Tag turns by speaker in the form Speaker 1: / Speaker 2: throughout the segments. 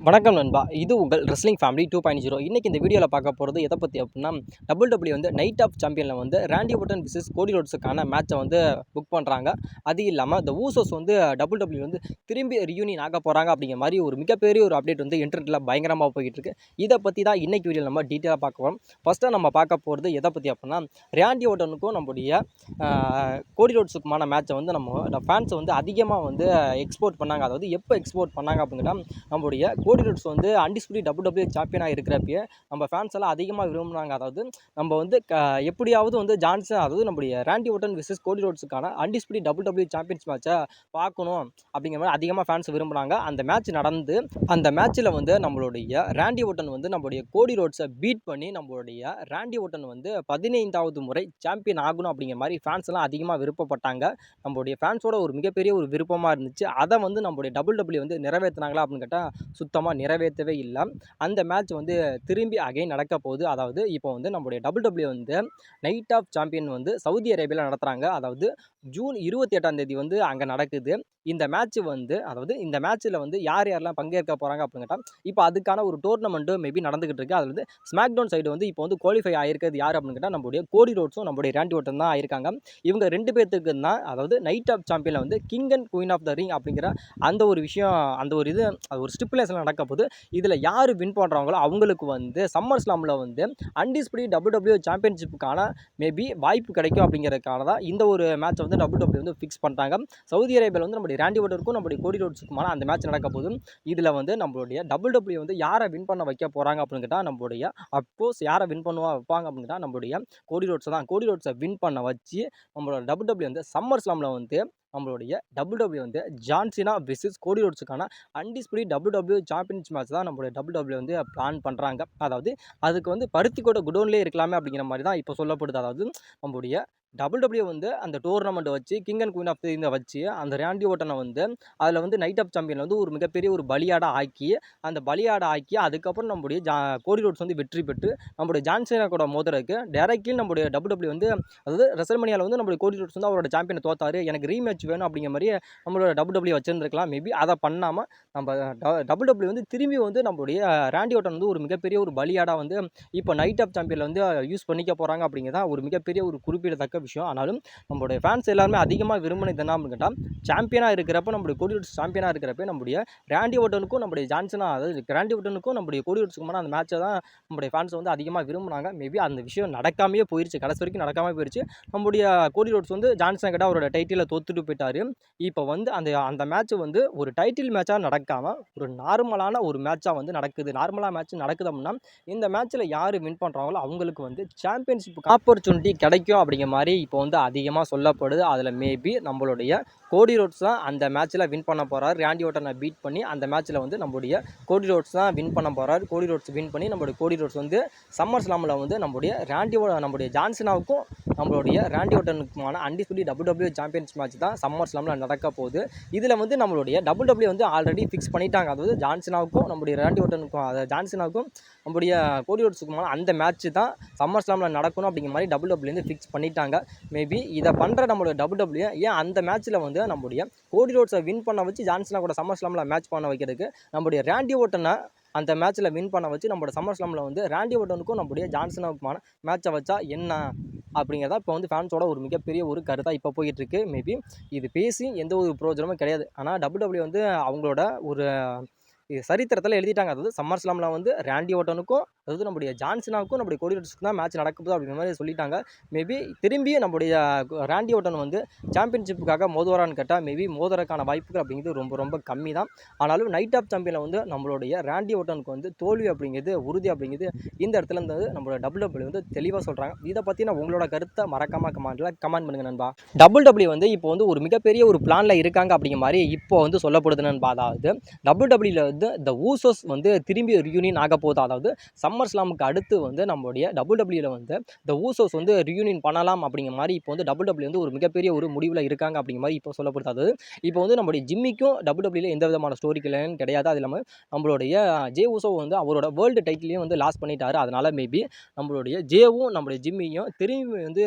Speaker 1: வணக்கம் நண்பா. இது உங்கள் ரெஸ்லிங் ஃபேமிலி 2.0. இன்னைக்கு இந்த வீடியோவில் பார்க்க போகிறது எதை பற்றி அப்படின்னா, WWE வந்து நைட் ஆஃப் சாம்பியனில் வந்து ராண்டி ஓர்டன் விசஸ் கோடி ரோட்ஸுக்கான மேட்சை வந்து புக் பண்ணுறாங்க. அது இல்லாமல் த ஊசோஸ் வந்து WWE வந்து திரும்பி ரியூனியன் ஆக போகிறாங்க அப்படிங்கிற மாதிரி ஒரு மிகப்பெரிய ஒரு அப்டேட் வந்து இன்டர்நெட்டில் பயங்கரமாக போய்கிட்டு இருக்கு. இதை பற்றி தான் இன்னைக்கு வீடியோவில் நம்ம டீட்டெயிலாக பார்க்க போகிறோம். ஃபஸ்ட்டாக நம்ம பார்க்க போகிறது எதை பற்றி அப்படின்னா, ராண்டி ஓர்டனுக்கும் நம்முடைய கோடி ரோட்ஸுக்குமான மேட்சை வந்து நம்ம ஃபேன்ஸை வந்து அதிகமாக வந்து எக்ஸ்போர்ட் பண்ணாங்க. அதாவது எப்போ எக்ஸ்போர்ட் பண்ணாங்க அப்படின்னா, நம்முடைய கோடி ரோட்ஸ் வந்து அன்டிஸ்பியூட்டட் WWE சாம்பியனாக இருக்கிறப்பயே நம்ம ஃபேன்ஸ் எல்லாம் அதிகமாக விரும்புனாங்க. அதாவது நம்ம வந்து எப்படியாவது வந்து ஜான்சன், அதாவது நம்முடைய ராண்டி ஓர்டன் விசஸ் கோடி ரோட்ஸுக்கான அன்டிஸ்பியூட்டட் WWE சாம்பியன்ஸ் மேட்சை பார்க்கணும் அப்படிங்கிற மாதிரி அதிகமாக ஃபேன்ஸ் விரும்புனாங்க. அந்த மேட்ச் நடந்து அந்த மேட்ச்சில் வந்து நம்மளுடைய ராண்டி ஓர்டன் வந்து நம்மளுடைய கோடி ரோட்ஸை பீட் பண்ணி நம்மளுடைய ராண்டி ஓர்டன் வந்து 15வது முறை சாம்பியன் ஆகணும் அப்படிங்கிற மாதிரி ஃபேன்ஸ் எல்லாம் அதிகமாக விருப்பப்பட்டாங்க. நம்மளுடைய ஃபேன்ஸோட ஒரு மிகப்பெரிய ஒரு விருப்பமாக இருந்துச்சு. அதை வந்து நம்மளுடைய WWE வந்து நிறைவேற்றினாங்களா அப்படின்னு கேட்டால் சுத்தமாக நிறைவேற்றவே இல்லை. அந்த மேட்ச் வந்து திரும்பி அகைன் நடக்க போகுது. அதாவது இப்போ வந்து நம்மளுடைய WWE வந்து நைட் ஆஃப் சாம்பியன் வந்து சவுதி அரேபியாவில் நடத்துகிறாங்க. அதாவது ஜூன் 28ஆம் தேதி வந்து அங்கே நடக்குது. இந்த மேட்ச் வந்து, அதாவது இந்த மேட்ச்சில் வந்து யாரெல்லாம் பங்கேற்க போகிறாங்க அப்படின்னு கேட்டால், இப்போ அதுக்கான ஒரு டோர்னமெண்ட்டு மேபி நடந்துகிட்டு இருக்குது. அதில் வந்து ஸ்மாக்டவுன் சைடு வந்து இப்போ வந்து குவாலிஃபை ஆகிருக்கிறது யார் அப்படின்னு கேட்டால், நம்மளுடைய கோடி ரோட்ஸும் நம்மளுடைய ராண்டி ஓர்டன் தான் ஆயிருக்காங்க. இவங்க 2 பேர்த்துக்கு தான், அதாவது நைட் ஆஃப் சாம்பியனில் வந்து king and queen of the ring அப்படிங்கிற அந்த ஒரு விஷயம், அந்த ஒரு இது, அது ஒரு ஸ்டிப்புலேஷன் நடக்க போது. இதில் யார் வின் பண்ணுறாங்களோ அவங்களுக்கு வந்து சம்மர் ஸ்லாமில் வந்து அன்டிஸ்பியூட்டட் WWE சாம்பியன்ஷிப்புக்கான மேபி வாய்ப்பு கிடைக்கும் அப்படிங்கிறதுக்காக தான் இந்த ஒரு மேட்சை வந்து WWE வந்து ஃபிக்ஸ் பண்ணுறாங்க. சவுதி அரேபியாவில் வந்து நம்மளுடைய ராண்டி ஓர்டனுக்கும் நம்மளுடைய கோடி ரோட்ஸுக்குமான அந்த மேட்ச் நடக்க போதும். இதில் வந்து நம்மளுடைய WWE வந்து யாரை வின் பண்ண வைக்க போகிறாங்க அப்படின்னு கேட்டால், நம்மளுடைய அப்கோர்ஸ் யாரை வின் வைப்பாங்க அப்படின்னு கேட்டால் நம்மளுடைய கோடி ரோட்ஸை தான். கோடி ரோட்ஸை வின் பண்ண வச்சு நம்மளோட WWE வந்து சம்மர் ஸ்லாமில் வந்து நம்மளுடைய WWE வந்து ஜான் சீனா விசஸ் கோடி ரோட்ஸுக்கான அன்டிஸ்பியூட்டட் WWE சாம்பியன்ஸ் மேட்ச் தான் நம்மளுடைய WWE வந்து பிளான் பண்ணுறாங்க. அதாவது அதுக்கு வந்து பருத்திக்கோட்டை குடோன்லேயே இருக்கலாமே அப்படிங்கிற மாதிரி தான் இப்போ சொல்லப்படுது. அதாவது நம்மளுடைய WWE வந்து அந்த டோர்னமெண்ட் வச்சு king and queen of the ரிங்கை வச்சு அந்த ராண்டி ஓர்டனை வந்து அதில் வந்து நைட் ஆஃப் சாம்பியன் வந்து ஒரு மிகப்பெரிய ஒரு பலியாடை ஆக்கி, அந்த பலியாடை ஆக்கி அதுக்கப்புறம் நம்முடைய கோடி ரோட்ஸ் வந்து வெற்றி பெற்று நம்மளுடைய ஜான் சீனா கூட மோதுறதுக்கு டைரக்ட்லி நம்மளுடைய WWE வந்து, அதாவது ரெசல்மனியாவில் வந்து நம்மளுடைய கோடி ரோட்ஸ் வந்து அவரோட சாம்பியனை தோத்தாரு, எனக்கு ரீமேட்ச் வேணும் அப்படிங்கிற மாதிரி நம்மளோட WWE வச்சுருந்துருக்கலாம். மேபி அதை பண்ணாமல் நம்ம WWE வந்து திரும்பி வந்து நம்மளுடைய ராண்டி ஓர்டன் வந்து ஒரு மிகப்பெரிய ஒரு பலியாடாக வந்து இப்போ நைட் ஆஃப் சாம்பியனில் வந்து யூஸ் பண்ணிக்க போகிறாங்க அப்படிங்கிறதா ஒரு மிகப்பெரிய ஒரு குறிப்பிடத்தக்க விஷயம். ஆனாலும் நம்மளுடைய ஃபேன்ஸ் எல்லாருமே அதிகமாக விரும்பினது என்ன அப்படின்னு கேட்டால், சாம்பியனாக இருக்கிறப்ப நம்மளுடைய கோடி ரோட்ஸ் சாம்பியனாக இருக்கிறப்ப நம்மளுடைய ராண்டி ஓர்டனுக்கும் நம்மளுடைய ஜான்சனா, அதாவது ராண்டி ஓர்டனுக்கும் நம்மளுடைய கோடி ரோட்ஸுக்குமான அந்த மேட்சை தான் நம்மளுடைய ஃபேன்ஸ் வந்து அதிகமாக விரும்பினாங்க. மேபி அந்த விஷயம் நடக்காமையே போயிடுச்சு, கடைசி வரைக்கும் நடக்காமல் போயிடுச்சு. நம்மளுடைய கோடி ரோட்ஸ் வந்து ஜான்சன் கிட்ட அவரோட டைட்டிலை தோத்துட்டு போயிட்டாரு. இப்போ வந்து அந்த மேட்ச் வந்து ஒரு டைட்டில் மேட்சாக நடக்காமல் ஒரு நார்மலான ஒரு மேட்சாக வந்து நடக்குது. நார்மலாக மேட்ச் நடக்குது அப்படின்னா இந்த மேட்ச்சில் யார் வின் பண்ணுறாங்களோ அவங்களுக்கு வந்து சாம்பியன்ஷிப் ஆப்பர்ச்சுனிட்டி கிடைக்கும் அப்படிங்கிற மாதிரி இப்போ வந்து அதிகமாக சொல்லப்படுது. அதில் மேபி நம்மளுடைய கோடி ரோட்ஸ் தான் அந்த மேட்ச்சில் வின் பண்ண போகிறார். ராண்டி ஓர்டனை பீட் பண்ணி அந்த மேட்ச்சில் வந்து நம்மளுடைய கோடி ரோட்ஸ் தான் வின் பண்ண போகிறார். கோடி ரோட்ஸ் வின் பண்ணி நம்மளுடைய கோடி ரோட்ஸ் வந்து சம்மர் ஸ்லாமில் வந்து நம்மளுடைய நம்மளுடைய ஜான்சனாவுக்கும் நம்மளுடைய ராண்டி ஓர்டனுக்குமான அன்டிஸ்பியூட்டட் WWE சாம்பியன்ஸ் மேட்ச் தான் சம்மர் ஸ்லாமில் நடக்க போகுது. இதில் வந்து நம்மளுடைய WWE வந்து ஆல்ரெடி ஃபிக்ஸ் பண்ணிட்டாங்க. அதாவது ஜான்சனாவுக்கும் நம்மளுடைய ராண்டி ஓர்டனுக்கும், அதாவது ஜான்சனாவுக்கும் நம்மளுடைய கோடி ரோட்ஸுக்குமான அந்த மேட்ச் தான் சம்மர் ஸ்லாமில் நடக்கணும் அப்படிங்கிற மாதிரி WWE வந்து ஃபிக்ஸ் பண்ணிட்டாங்க. மேபி இதை பண்ணுற நம்மளுடைய WWE ஏன் அந்த மேட்ச்சில் வந்து நம்மளுடைய கோடி ரோட்ஸை வின் பண்ண வச்சு ஜான்சனா கூட சம்மர் ஸ்லாமில் மேட்ச் பண்ண வைக்கிறதுக்கு நம்மளுடைய ராண்டி ஓர்டனை அந்த மேட்ச்சில் வின் பண்ண வச்சு நம்மளோட சம்மர் ஸ்லாமில் வந்து ராண்டி ஓர்டனுக்கும் நம்மளுடைய ஜான்சனாவுக்குமான மேட்சை வச்சா என்ன அப்படிங்கிறதா இப்போ வந்து ஃபேன்ஸோட ஒரு மிகப்பெரிய ஒரு கருத்தாக இப்போ போயிட்டுருக்கு. மேபி இது பேசி எந்த ஒரு பிரயோஜனமும் கிடையாது. ஆனால் WWE வந்து அவங்களோட ஒரு சரித்திரத்தில் எழுதிட்டாங்க. அதாவது சம்மர் ஸ்லாமில் வந்து ராண்டி ஓர்டனுக்கும், அதாவது நம்முடைய ஜான்சனாவுக்கும் நம்முடைய கோடி ரோட்ஸுக்கும் தான் மேட்ச் நடக்குது அப்படிங்கிற மாதிரி சொல்லிட்டாங்க. மேபி திரும்பி நம்முடைய ராண்டி ஓர்டன் வந்து சாம்பியன்ஷிப்புக்காக மோதுவாரான்னு கேட்டால் மேபி மோதுறதுக்கான வாய்ப்புகள் அப்படிங்கிறது ரொம்ப ரொம்ப கம்மி தான். ஆனாலும் நைட் ஆஃப் சாம்பியனில் வந்து நம்மளுடைய ராண்டி ஓர்டனுக்கு வந்து தோல்வி அப்படிங்கிறது உறுதி அப்படிங்கிறது இந்த இடத்துல இருந்து நம்மளோட WWE வந்து தெளிவாக சொல்கிறாங்க. இதை பற்றி நான் உங்களோட கருத்தை மறக்காமல் கமெண்ட் பண்ணுங்க நண்பா. WWE வந்து இப்போ வந்து ஒரு மிகப்பெரிய ஒரு பிளானில் இருக்காங்க அப்படிங்கிற மாதிரி இப்போ வந்து சொல்லப்படுது நண்பா. அதாவது WWE வந்து இந்த ஊசோஸ் வந்து திரும்பி ரியூனியன் ஆக போகுது. அதாவது சம்மர் ஸ்லாமுக்கு அடுத்து வந்து நம்மளுடைய WWE வந்து இந்த ஊசோஸ் வந்து ரியூனியன் பண்ணலாம் அப்படிங்கிற மாதிரி இப்போ வந்து WWE வந்து ஒரு மிகப்பெரிய ஒரு முடிவில் இருக்காங்க அப்படிங்கிற மாதிரி இப்போ சொல்லப்படுது. அதாவது இப்போ வந்து நம்மளுடைய ஜிம்மிக்கும் WWE எந்த விதமான ஸ்டோரி கிடையாது. அது இல்லாமல் நம்மளுடைய ஜே ஊசோ வந்து அவரோட வேர்ல்டு டைட்டிலையும் வந்து லாஸ் பண்ணிட்டாரு. அதனால மேபி நம்மளுடைய ஜேவும் நம்மளுடைய ஜிம்மியும் திரும்பி வந்து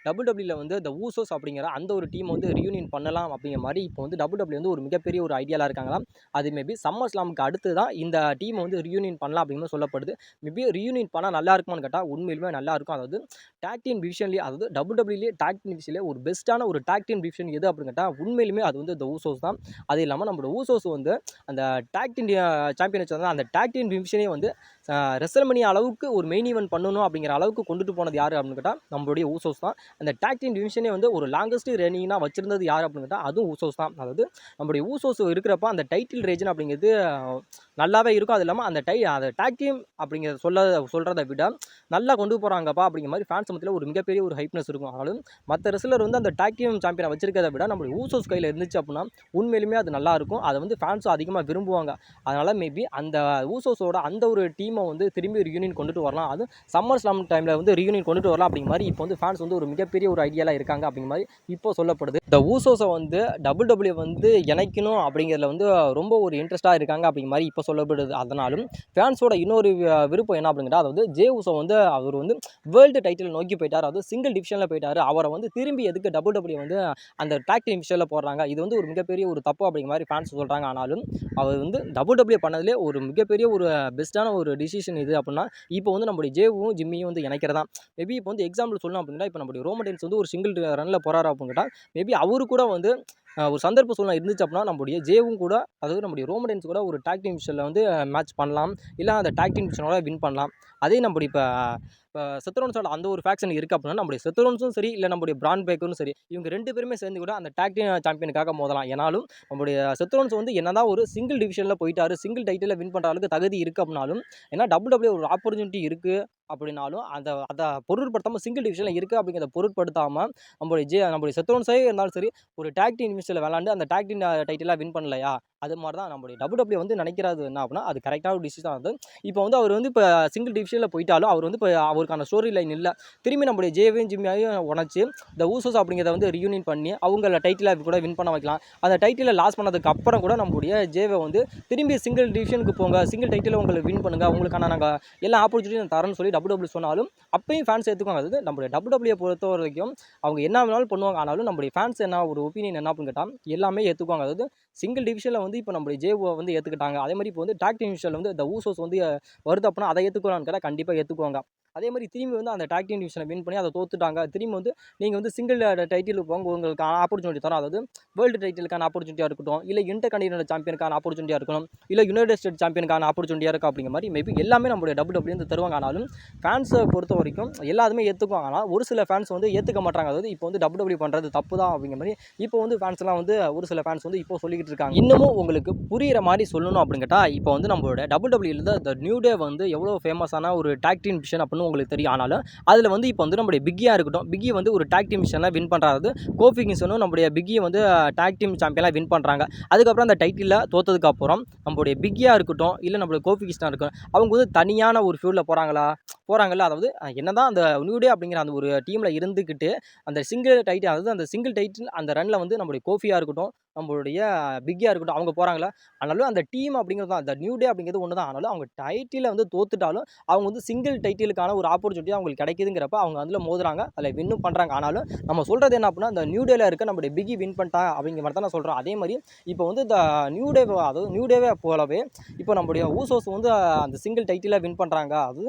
Speaker 1: டபிள்யூடபிள்யூல வந்து இந்த ஊசோஸ் அப்படிங்கிற அந்த ஒரு டீம் வந்து ரியூனியன் பண்ணலாம் அப்படிங்கிற மாதிரி இப்போ வந்து டபிள்யூடபிள்யூ வந்து ஒரு மிகப்பெரிய ஒரு ஐடியாவில் இருக்காங்களாம். அது மேபி சம்மர் ஸ்லாமுக்கு அடுத்து தான் இந்த டீம் வந்து ரியூனியன் பண்ணலாம் அப்படின்னு சொல்லப்படுது. மேபி ரியூனியன் பண்ணால் நல்லா இருக்குமான்னு கேட்டால் உண்மையிலுமே நல்லா இருக்கும். அதாவது டாக் டீம் டிவிஷன்லேயே, அதாவது டபிள்யூடபிள்யூலேயே டாக் டீம் டிவிஷன்லேயே ஒரு பெஸ்ட்டான ஒரு டாக் டீம் டிவிஷன் எது அப்படின்னு கேட்டால் உண்மையிலுமே அது வந்து இந்த ஊசோஸ் தான். அது இல்லாமல் நம்மளோட ஊசோஸ் வந்து அந்த டாக் டீம் சாம்பியன் வச்சு அந்த டாக் டீம் டிவிஷனே வந்து ரெசல்மனியா அளவுக்கு ஒரு மெயின் ஈவென்ட் பண்ணணும் அப்படிங்கிற அளவுக்கு கொண்டுட்டு போனது யார் அப்படின்னு கேட்டால் நம்மளுடைய ஊசோஸ் தான். அந்த டாக் டீம் டிவிஷனே வந்து ஒரு லாங்கஸ்ட் ரன்னிங்காக வச்சிருந்தது யார் அப்படின்னு கேட்டால் அதுவும் ஊசோஸ் தான். அதாவது நம்மளுடைய ஊசோஸ் இருக்கிறப்ப அந்த டைட்டில் ரீஜன் அப்படிங்கிறது நல்லாவே இருக்கும். அது இல்லாமல் அந்த டாக் டீம் அப்படிங்கிறத சொல்கிறத விட நல்லா கொண்டு போகிறாங்கப்பா அப்படிங்கிற மாதிரி ஃபேன்ஸ் மத்தியில் ஒரு மிகப்பெரிய ஒரு ஹைப்னஸ் இருக்கும். ஆனாலும் மற்ற ரெஸ்லர் வந்து அந்த டாக் டீம் சாம்பியனை வச்சிருக்கிறத விட நம்மளுடைய ஊசோஸ் கையில் இருந்துச்சு அப்படின்னா உண்மையிலுமே அது நல்லாயிருக்கும். அதை வந்து ஃபேன்ஸும் அதிகமாக விரும்புவாங்க. அதனால் மேபி அந்த ஊசோஸோட அந்த ஒரு டீமை வந்து திரும்பி ரியூனியன் கொண்டுட்டு வரலாம். அது சம்மர் ஸ்லாம் டைமில் வந்து ரியூனியன் கொண்டுட்டு வரலாம் அப்படிங்கிற மாதிரி இப்போ வந்து ஃபேன்ஸ் வந்து ஒரு மிகப்பெரிய ஒரு ஐடியாவில் இருக்காங்க அப்படிங்கிற மாதிரி இப்போ சொல்லப்படுது. இந்த ஊசோஸை வந்து டபிள்யூடபிள்யூ வந்து இணைக்கணும் அப்படிங்கிறதுல வந்து ரொம்ப ஒரு இன்ட்ரெஸ்ட்டாக இருக்காங்க அப்படிங்கிற மாதிரி இப்போ சொல்லப்படுது. அதனாலும் ஃபேன்ஸோட இன்னொரு விருப்பம் என்ன அப்படிங்கிற, அதாவது ஜே ஊசோ வந்து அவர் வந்து வேர்ல்டு டைட்டில் நோக்கி போயிட்டார். அதாவது சிங்கிள் டிவிஷனில் போயிட்டார். அவரை வந்து திரும்பி எதுக்கு டபிள்யூடபிள்யூ வந்து அந்த டாக் டீம் டிவிஷனில் போடுறாங்க, இது வந்து ஒரு மிகப்பெரிய ஒரு தப்பு அப்படிங்கிற மாதிரி ஃபேன்ஸ் சொல்கிறாங்க. ஆனாலும் அவர் வந்து டபிள்யூடபிள்யூ பண்ணதுலேயே ஒரு மிகப்பெரிய ஒரு பெஸ்ட்டான ஒரு டிசிஷன் இது அப்படின்னா இப்போ வந்து நம்மளுடைய ஜேவும் ஜிம்மியும் வந்து இணைக்கிறதா. மேபி இப்போ வந்து எக்ஸாம்பிள் சொல்லணும் அப்படின்னா, இப்போ நம்மளுடைய ரோமன் ரெயின்ஸ் வந்து ஒரு சிங்கிள் ரனில் போகிறாரு அப்படின்னு கேட்டால் மேபி அவரு கூட வந்து ஒரு சந்தர்ப்ப சூழ்நிலை இருந்துச்சு அப்படின்னா நம்மளுடைய ஜேவும் கூட, அதாவது நம்மளுடைய ரோமன் ரெயின்ஸ் கூட ஒரு டாக் டீம் டிவிஷனில் வந்து மேட்ச் பண்ணலாம். இல்லை அந்த டாக் டீம் டிவிஷனோட வின் பண்ணலாம். அதே நம்மளுடைய இப்போ செத்ரோன்ஸோட அந்த ஒரு ஃபேக்ஷன் இருக்குது அப்படின்னா நம்மளுடைய செத்ரோன்ஸும் சரி, இல்லை நம்மளுடைய பிரான் பேக்கரும் சரி, இவங்க 2 பேருமே சேர்ந்து கூட அந்த டாக் டீம் சாம்பியனுக்காக மோதலாம். ஏன்னாலும் நம்மளுடைய செத்ரோன்ஸ் வந்து என்னதான் ஒரு சிங்கிள் டிவிஷனில் போயிட்டாரு, சிங்கிள் டைட்டில் வின் பண்ணுற அளவுக்கு தகுதி இருக்குது அப்படின்னாலும், ஏன்னா டபிள்யூடபிள்யூ ஒரு ஆப்பர்ச்சுனிட்டி இருக்குது அப்படின்னாலும் அதை பொருட்படுத்தாமல் சிங்கிள் டிவிஷனில் இருக்குது அப்படிங்கிறத பொருட்படுத்தாமல் நம்மளுடைய செத்ரோன்ஸே இருந்தாலும் சரி ஒரு டாக் டீம் டிவிஷனில் விளாண்டு அந்த டாக் டீம் டைட்டிலாக வின் பண்ணலையா, அது மாதிரி தான் நம்மளுடைய டபிள்யூடபிள்யூ வந்து நினைக்கிறது என்ன அப்படின்னா அது கரெக்டான ஒரு டிசிஷன். வந்து இப்போ வந்து அவர் வந்து இப்போ சிங்கிள் டிவிஷனில் போயிட்டாலும் அவர் வந்து இப்போ அவருக்கான ஸ்டோரி லைன் இல்லை. திரும்பி நம்மளுடைய ஜேவையும் ஜிம்மியாவையும் உணச்சு இந்த ஊசோஸ் அப்படிங்கிறத வந்து ரியூனியன் பண்ணி அவங்கள டைட்டிலை கூட வின் பண்ண வைக்கலாம். அந்த டைட்டிலை லாஸ் பண்ணதுக்கு அப்புறம் கூட நம்மளுடைய ஜேவை வந்து திரும்பி சிங்கிள் டிவிஷனுக்கு போங்க, சிங்கிள் டைட்டில் உங்களுக்கு வின் பண்ணுங்கள், உங்களுக்கான நாங்கள் எல்லா ஆப்பர்ச்சுனிட்டியும் தரோன்னு சொல்லி டபிள்யூடபிள்யூ சொன்னாலும் அப்பயும் ஃபேன்ஸ் ஏற்றுக்குவாங்க. அதாவது நம்மளுடைய டபிள்யூடபிள்யூ பொறுத்த வரைக்கும் அவங்க என்ன வேணாலும் பண்ணுவாங்க. ஆனாலும் நம்மளுடைய ஃபேன்ஸ் என்ன ஒரு ஒப்பீனியன் என்ன அப்படின்னு கேட்டால் எல்லாமே ஏற்றுக்குவாங்க. அதாவது சிங்கிள் டிவிஷனில் வந்து இப்போ நம்மளுடைய ஜேவை வந்து ஏற்றுக்கிட்டாங்க. அதே மாதிரி இப்போ வந்து டாக் டீம் டிவிஷனில் வந்து இந்த ஊசோஸ் வந்து வருது அப்படின்னா அதை ஏற்றுக்குவான்னு கேட்டால் கண்டிப்பாக ஏற்றுக்குவாங்க. அதே மாதிரி திரும்பி வந்து அந்த டாக் டீம் டிவிஷனை வின் பண்ணி அதை தோத்துட்டாங்க, திரும்பி வந்து நீங்கள் வந்து சிங்கிள் டைட்டிலுக்கு போங்க, உங்களுக்கு ஆப்பர்ச்சுனிட்டி தரோம். அதாவது வேர்ல்டு டைட்டிலுக்கான ஆப்பர்ச்சுனிட்டியாக இருக்கட்டும், இல்லை இன்டர் கண்டினென்டல் சாம்பியனுக்கான ஆப்பர்ச்சுனிட்டியாக இருக்கணும், இல்லை யுனைடெட் ஸ்டேட் சாம்பியனுக்கான ஆப்பர்ச்சுனிட்டியாக இருக்கும் அப்படிங்கிற மாதிரி மேபி எல்லாமே நம்மளுடைய டபிள்யூடபிள்யூ வந்து தருவாங்க. ஆனாலும் ஃபேன்ஸை பொறுத்த வரைக்கும் எல்லாருமே ஏற்றுக்குவாங்க. ஆனால் ஒரு சில ஃபேன்ஸ் வந்து ஏற்றுக்க மாட்டாங்க. அதாவது இப்போ வந்து டபிள்யூடபிள்யூ பண்ணுறது தப்பு தான் அப்படிங்கிற மாதிரி இப்போ வந்து ஃபேன்ஸ்லாம் வந்து ஒரு சில ஃபேன்ஸ் வந்து இப்போ சொல்லிக்கிட்டு இருக்காங்க. இன்னமும் உங்களுக்கு புரிகிற மாதிரி சொல்லணும் அப்படின்னு கேட்டால் இப்போ வந்து நம்மளோட டபிள்யூடபிள்யூல இந்த நியூ டே வந்து எவ்வளோ ஃபேமஸான ஒரு டாக் டீம் டிவிஷன் அப்படின்னு உங்களுக்கு தெரியும். ஆனாலும் அதில் வந்து இப்போ வந்து நம்மளுடைய பிக்கியாக இருக்கட்டும், பிக்கி வந்து ஒரு டாக் டீம் டிவிஷனில் வின் பண்ணுறாரு. கோஃபி கிங்ஸனும் நம்மளுடைய பிக்கியை வந்து டாக் டீம் சாம்பியனாக வின் பண்ணுறாங்க. அதுக்கப்புறம் அந்த டைட்டிலில் தோற்றதுக்கு அப்புறம் நம்மளுடைய பிக்கியாக இருக்கட்டும், இல்லை நம்மளுடைய கோஃபி கிங்ஸனாக இருக்கட்டும், அவங்க வந்து தனியான ஒரு ஃபீல்டில் போகிறாங்கல்ல. அதாவது என்னதான் அந்த நியூ டே அப்படிங்கிற அந்த ஒரு டீமில் இருந்துக்கிட்டு அந்த சிங்கிள் டைட்டில், அதாவது அந்த சிங்கிள் டைட்டில் அந்த ரனில் வந்து நம்மளுடைய கோஃபியாக இருக்கட்டும், நம்மளுடைய பிக்கியாக இருக்கட்டும் அவங்க போகிறாங்களா. ஆனாலும் அந்த டீம் அப்படிங்கிறது தான், அந்த நியூ டே அப்படிங்கிறது ஒன்று தான். ஆனாலும் அவங்க டைட்டிலை வந்து தோத்துட்டாலும் அவங்க வந்து சிங்கிள் டைட்டிலுக்கான ஒரு ஆப்பர்ச்சுனிட்டி அவங்களுக்கு கிடைக்குதுங்கிறப்ப அவங்க அதில் மோதுறாங்க, அதில் வின்னும் பண்ணுறாங்க. ஆனாலும் நம்ம சொல்கிறது என்ன அப்படின்னா அந்த நியூ டேல இருக்க நம்மளுடைய பிக்கி வின் பண்ணிட்டா அப்படிங்கிற மாதிரி தான் நான் சொல்கிறேன். அதே மாதிரி இப்போ வந்து இந்த நியூ டே, அதாவது நியூ டேவே போலவே இப்போ நம்மளுடைய ஊசோஸ் வந்து அந்த சிங்கிள் டைட்டிலை வின் பண்ணுறாங்க. அது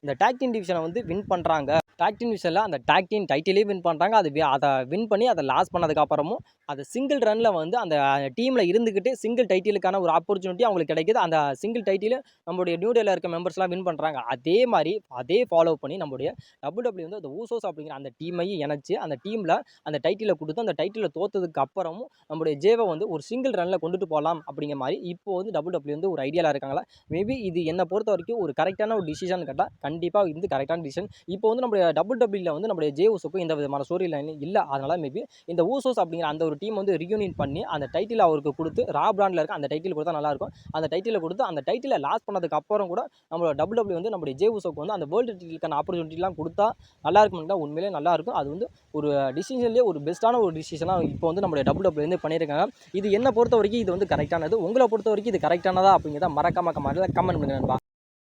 Speaker 1: இந்த டாக் டீம் டிவிஷனை வந்து வின் பண்ணுறாங்க. டாக் டீம் டிவிஷனில் அந்த டாக் டீம் டைட்டிலே வின் பண்ணுறாங்க. அதை வின் பண்ணி அதை லாஸ் பண்ணதுக்கப்புறமும் அந்த சிங்கிள் ரனில் வந்து அந்த டீமில் இருந்துக்கிட்டு சிங்கிள் டைட்டிலுக்கான ஒரு ஆப்பர்ச்சுனிட்டி அவங்களுக்கு கிடைக்கிது. அந்த சிங்கிள் டைட்டில் நம்மளுடைய நியூ டேல இருக்க மெம்பர்ஸ்லாம் வின் பண்ணுறாங்க. அதே மாதிரி அதே ஃபாலோ பண்ணி நம்மளுடைய டபிள்யூடபிள்யூ வந்து அந்த ஊசோஸ் அப்படிங்கிற அந்த டீமையும் இணைச்சி அந்த டீமில் அந்த டைட்டிலை கொடுத்து அந்த டைட்டில் தோற்றதுக்கு அப்புறமும் நம்மளுடைய ஜேவை வந்து ஒரு சிங்கிள் ரனில் கொண்டுட்டு போகலாம் அப்படிங்கிற மாதிரி இப்போ வந்து டபிள்யூடபிள்யூ வந்து ஒரு ஐடியாவில் இருக்காங்களா. மேபி இது என்னை பொறுத்த வரைக்கும் ஒரு கரெக்டான ஒரு டிசிஷன் கேட்டால் கண்டிப்பாக இது கரெக்டான டிசிஷன். இப்போ வந்து நம்மளுடைய டபிள்யூடபிள்யூல வந்து நம்மளுடைய ஜே ஊசோக்கும் இந்த விதமான ஸ்டோரி லைன் இல்லை. அதனால் மேபி இந்த ஊசோஸ் அப்படிங்கிற அந்த ஒரு டீம் வந்து ரியூனியன் பண்ணி அந்த டைட்டில் அவருக்கு கொடுத்து ரா பிராண்டில் இருக்க அந்த டைட்டில் கொடுத்தா நல்லாயிருக்கும். அந்த டைட்டில் கொடுத்து அந்த டைட்டிலை லாஸ் பண்ணதுக்கு அப்புறம் கூட நம்மளோட டபிள்யூடபிள்யூ வந்து நம்மளுடைய ஜே ஊசோக்கு வந்து அந்த வேர்ல்டு டைட்டிலுக்கான ஆப்பர்ச்சுனிட்டிலாம் கொடுத்தா நல்லா இருக்கும்னா உண்மையிலே நல்லாயிருக்கும். அது வந்து ஒரு டிசிஷன்லேயே ஒரு பெஸ்ட்டான ஒரு டிசிஷனாக இப்போ வந்து நம்மளுடைய டபிள்யூடபிள்யூ வந்து பண்ணியிருக்காங்க. இது என்னை பொறுத்த வரைக்கும் இது வந்து கரெக்டானது. உங்களை பொறுத்த வரைக்கும் இது கரெக்டானதா அப்படிங்கிறத மறக்காம கமெண்ட் பண்ணுங்க நண்பா.